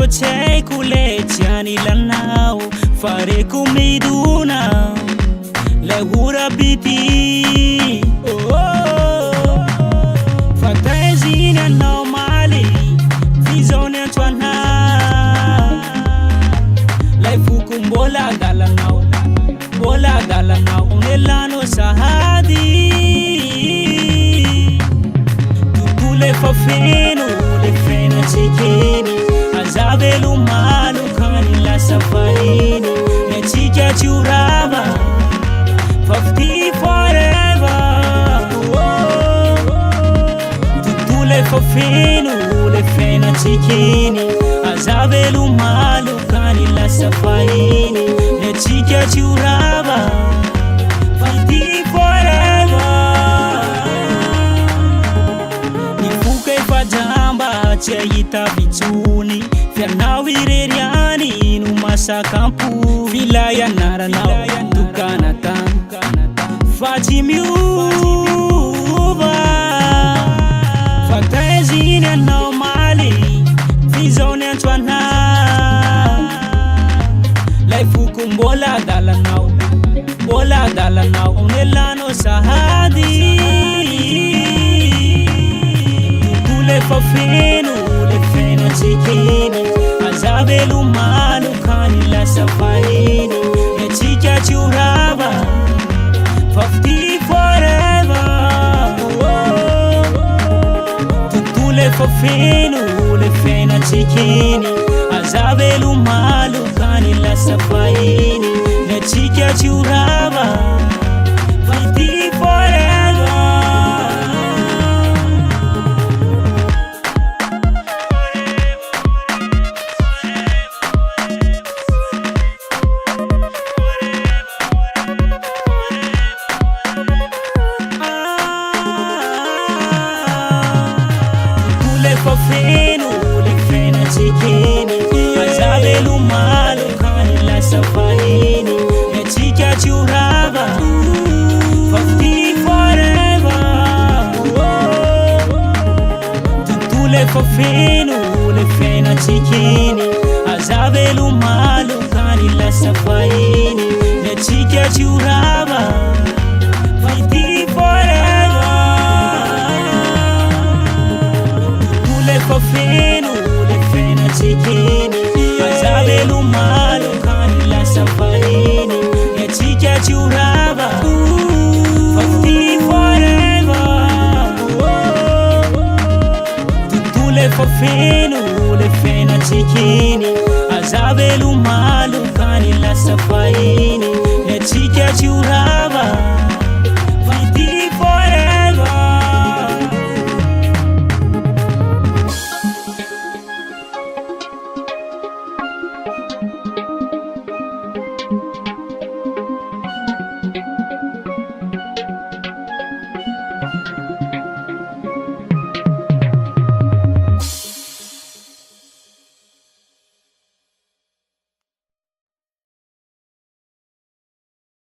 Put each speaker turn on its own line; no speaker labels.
Goche kule chani lanao fare kumiduna legura biti fatezina no mali vizone twana life kumbola dalanao nelano sahadi tukule fafeno le frena chikeni azabelu malu kani la safarini nechika churaba 50 forever tutule fafeno le frena chikeni azabelu malu kani la safarini nechika churaba 50 forever nifuke fajamba chayita bichuni Fianawireriani numasa kampu Vilaya naranau dukanatan Fajimiuba Fatezina no mali Vizone twana Laifu kumbola dalanau Nelano sahadi Tukule fafenu le frena chikini Azabelu malu kani la safarini Nechika churaba 50 forever Tutule fafenu le frena chikini Azabelu malu kani la safarini Nechika churaba 50 forever Fafeno le frena chikeni azabelu malu kani la safarini nechika churaba 50 forever tutule fafeno le frena chikeni azabelu malu kani la safarini nechika churaba 50 forever Fafeno le frena chikeni azabelu malu kani la safarini nechika churaba 50 forever tutule fafeno le frena chikeni azabelu malu kani la safarini nechika churaba